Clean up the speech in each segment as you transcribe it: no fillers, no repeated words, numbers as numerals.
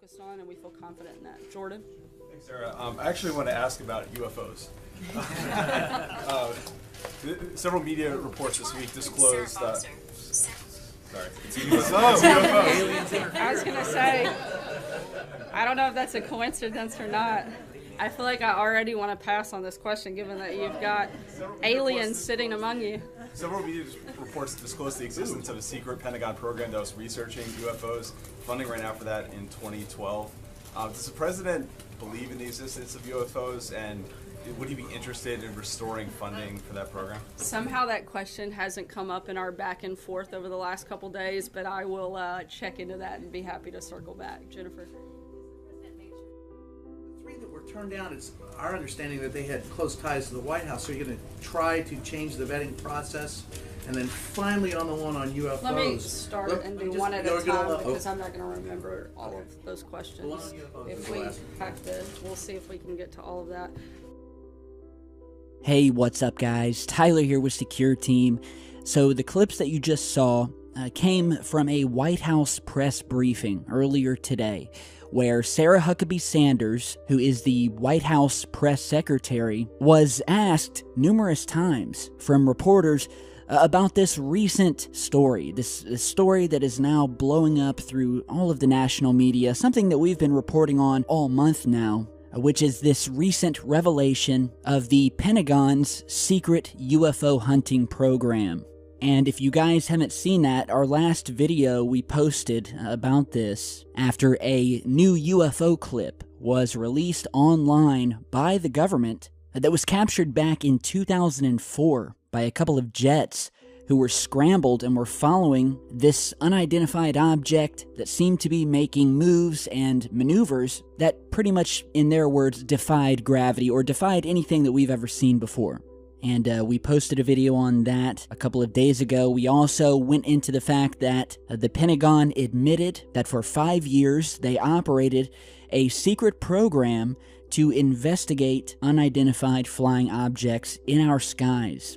focused on, and we feel confident in that. Jordan? Thanks, Sarah. I actually want to ask about UFOs. Several media reports this week disclosed that... Sorry. It's UFOs. I was going to say, I don't know if that's a coincidence or not. I feel like I already want to pass on this question, given that you've got aliens sitting among you. Several media reports disclosed the existence of a secret Pentagon program that was researching UFOs, funding right now for that in 2012. Does the president believe in the existence of UFOs, and would he be interested in restoring funding for that program? Somehow that question hasn't come up in our back and forth over the last couple days, but I will check into that and be happy to circle back. Jennifer? That were turned down, it's our understanding that they had close ties to the White House. So you're going to try to change the vetting process, and then finally on the one on UFOs. Let me start and do one at a time, because I'm not going to remember all of those questions. If we have to, we'll see if we can get to all of that. Hey, what's up, guys? Tyler here with Secure Team. So the clips that you just saw came from a White House press briefing earlier today, where Sarah Huckabee Sanders, who is the White House press secretary, was asked numerous times from reporters about this recent story, this story that is now blowing up through all of the national media, something that we've been reporting on all month now, which is this recent revelation of the Pentagon's secret UFO hunting program. And if you guys haven't seen that, our last video we posted about this after a new UFO clip was released online by the government that was captured back in 2004 by a couple of jets who were scrambled and were following this unidentified object that seemed to be making moves and maneuvers that pretty much, in their words, defied gravity or defied anything that we've ever seen before. And we posted a video on that a couple of days ago. We also went into the fact that the Pentagon admitted that for 5 years they operated a secret program to investigate unidentified flying objects in our skies.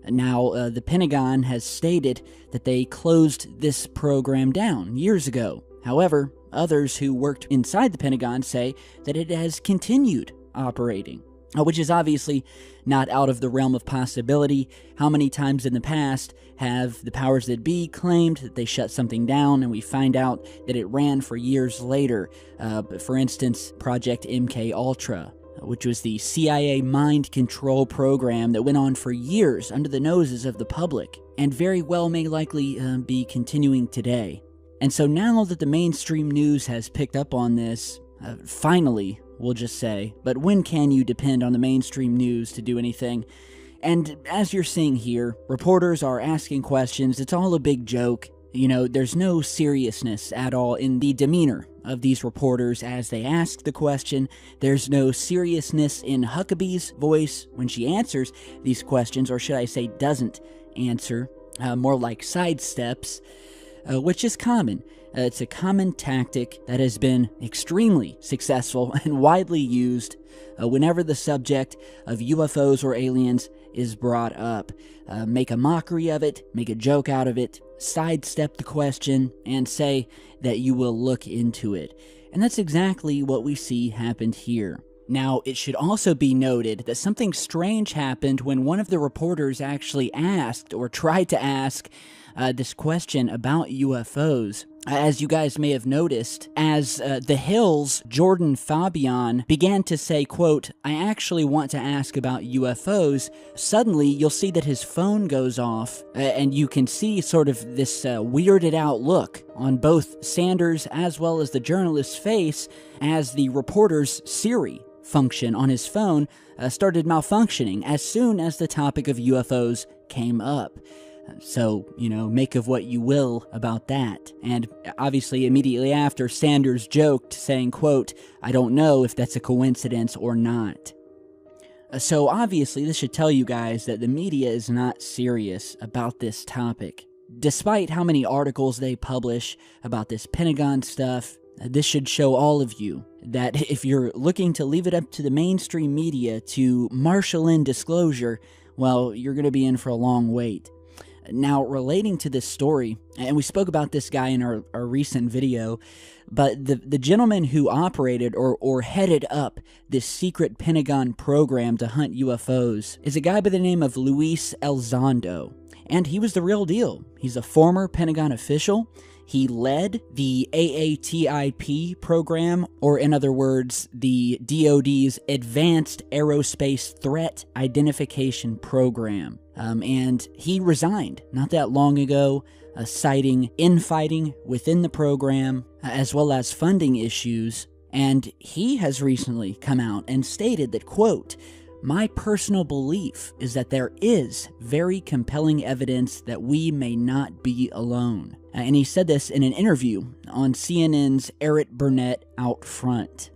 Now, the Pentagon has stated that they closed this program down years ago. However, others who worked inside the Pentagon say that it has continued operating, which is obviously not out of the realm of possibility. How many times in the past have the powers that be claimed that they shut something down and we find out that it ran for years later? For instance, Project MK Ultra, which was the CIA mind control program that went on for years under the noses of the public, and very well may likely be continuing today. And so now that the mainstream news has picked up on this, finally, we'll just say, but when can you depend on the mainstream news to do anything? And as you're seeing here, reporters are asking questions. It's all a big joke. You know, there's no seriousness at all in the demeanor of these reporters as they ask the question. There's no seriousness in Huckabee's voice when she answers these questions, or should I say doesn't answer, more like sidesteps, which is common. It's a common tactic that has been extremely successful and widely used whenever the subject of UFOs or aliens is brought up. Make a mockery of it, make a joke out of it, sidestep the question, and say that you will look into it. And that's exactly what we see happened here. Now, it should also be noted that something strange happened when one of the reporters actually asked, or tried to ask, this question about UFOs. As you guys may have noticed, as The Hill's Jordan Fabian began to say, quote, "I actually want to ask about UFOs," suddenly you'll see that his phone goes off, and you can see sort of this weirded out look on both Sanders as well as the journalist's face as the reporter's Siri function on his phone started malfunctioning as soon as the topic of UFOs came up. So, you know, make of what you will about that. And obviously, immediately after, Sanders joked, saying, quote, "I don't know if that's a coincidence or not." So obviously, this should tell you guys that the media is not serious about this topic. Despite how many articles they publish about this Pentagon stuff, this should show all of you that if you're looking to leave it up to the mainstream media to marshal in disclosure, well, you're going to be in for a long wait. Now, relating to this story, and we spoke about this guy in our recent video, but the gentleman who operated or headed up this secret Pentagon program to hunt UFOs is a guy by the name of Luis Elizondo, and he was the real deal. He's a former Pentagon official. He led the AATIP program, or in other words, the DoD's Advanced Aerospace Threat Identification Program. And he resigned not that long ago, citing infighting within the program, as well as funding issues. And he has recently come out and stated that, quote, "My personal belief is that there is very compelling evidence that we may not be alone." And he said this in an interview on CNN's Eric Burnett Out Front.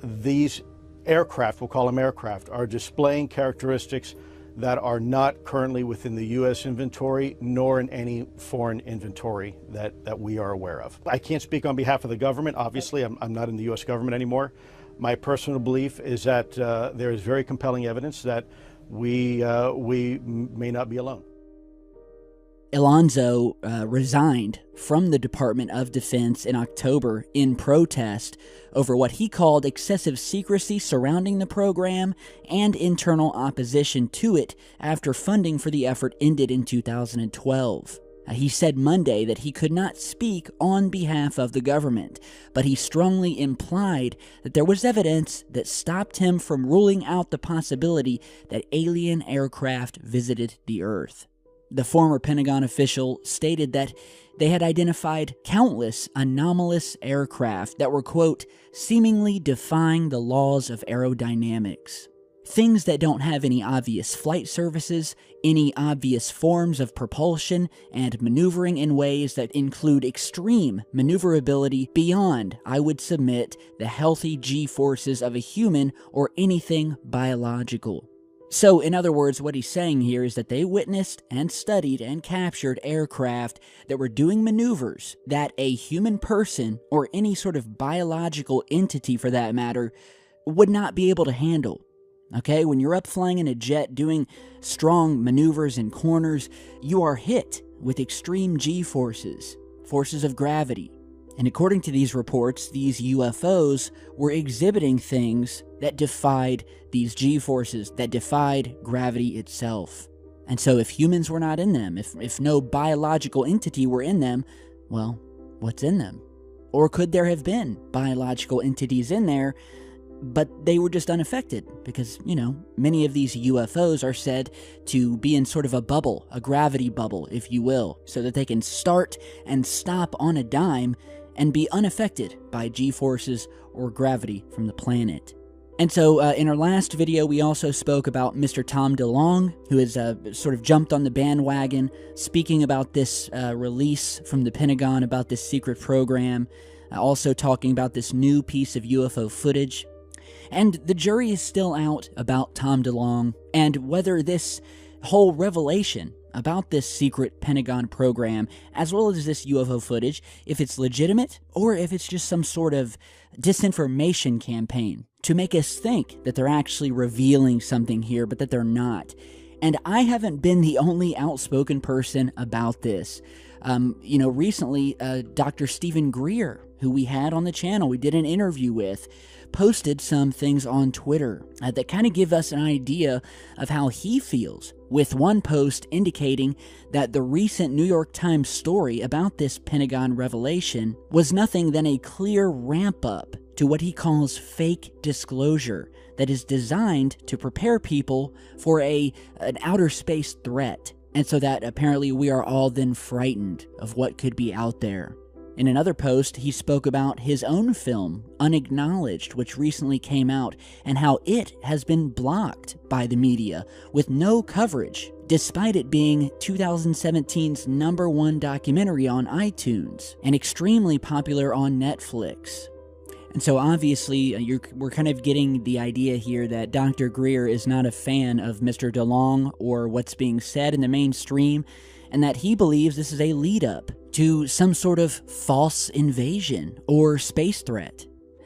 These aircraft, we'll call them aircraft, are displaying characteristics that are not currently within the U.S. inventory, nor in any foreign inventory that we are aware of. I can't speak on behalf of the government. Obviously, I'm not in the U.S. government anymore. My personal belief is that there is very compelling evidence that we may not be alone. Alonso resigned from the Department of Defense in October in protest over what he called excessive secrecy surrounding the program and internal opposition to it after funding for the effort ended in 2012. He said Monday that he could not speak on behalf of the government, but he strongly implied that there was evidence that stopped him from ruling out the possibility that alien aircraft visited the Earth. The former Pentagon official stated that they had identified countless anomalous aircraft that were, quote, seemingly defying the laws of aerodynamics. Things that don't have any obvious flight surfaces, any obvious forms of propulsion, and maneuvering in ways that include extreme maneuverability beyond, I would submit, the healthy G-forces of a human or anything biological. So, in other words, what he's saying here is that they witnessed and studied and captured aircraft that were doing maneuvers that a human person, or any sort of biological entity for that matter, would not be able to handle. Okay, when you're up flying in a jet doing strong maneuvers in corners, you are hit with extreme G-forces, forces of gravity. And according to these reports, these UFOs were exhibiting things that defied these G-forces, that defied gravity itself. And so if humans were not in them, if no biological entity were in them, well, what's in them? Or could there have been biological entities in there, but they were just unaffected? Because, many of these UFOs are said to be in sort of a bubble, a gravity bubble, if you will, so that they can start and stop on a dime and be unaffected by G-forces or gravity from the planet. And so in our last video, we also spoke about Mr. Tom DeLonge, who has sort of jumped on the bandwagon, speaking about this release from the Pentagon about this secret program, also talking about this new piece of UFO footage. And the jury is still out about Tom DeLonge and whether this whole revelation about this secret Pentagon program, as well as this UFO footage, if it's legitimate or if it's just some sort of disinformation campaign to make us think that they're actually revealing something here, but that they're not. And I haven't been the only outspoken person about this. Recently, Dr. Stephen Greer, who we had on the channel, we did an interview with, posted some things on Twitter that kind of give us an idea of how he feels, with one post indicating that the recent New York Times story about this Pentagon revelation was nothing than a clear ramp-up to what he calls fake disclosure that is designed to prepare people for an outer space threat, and so that apparently we are all then frightened of what could be out there. In another post, he spoke about his own film, Unacknowledged, which recently came out, and how it has been blocked by the media with no coverage, despite it being 2017's #1 documentary on iTunes and extremely popular on Netflix. And so obviously, we're kind of getting the idea here that Dr. Greer is not a fan of Mr. DeLonge or what's being said in the mainstream, and that he believes this is a lead-up to some sort of false invasion or space threat.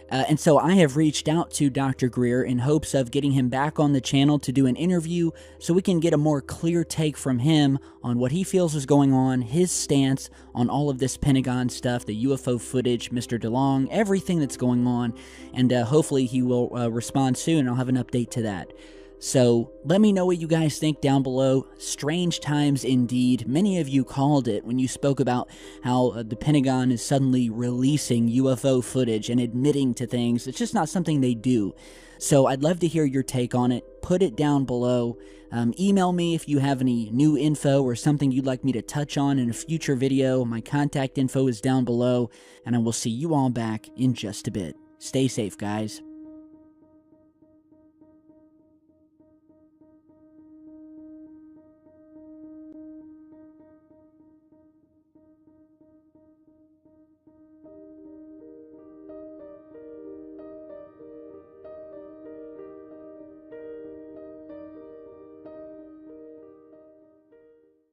And so I have reached out to Dr. Greer in hopes of getting him back on the channel to do an interview so we can get a more clear take from him on what he feels is going on, his stance on all of this Pentagon stuff, the UFO footage, Mr. DeLong, everything that's going on, and hopefully he will respond soon. I'll have an update to that. So let me know what you guys think down below. Strange times indeed. Many of you called it when you spoke about how the Pentagon is suddenly releasing UFO footage and admitting to things. It's just not something they do. So I'd love to hear your take on it. Put it down below. Email me if you have any new info or something you'd like me to touch on in a future video. My contact info is down below, and I will see you all back in just a bit. Stay safe, guys.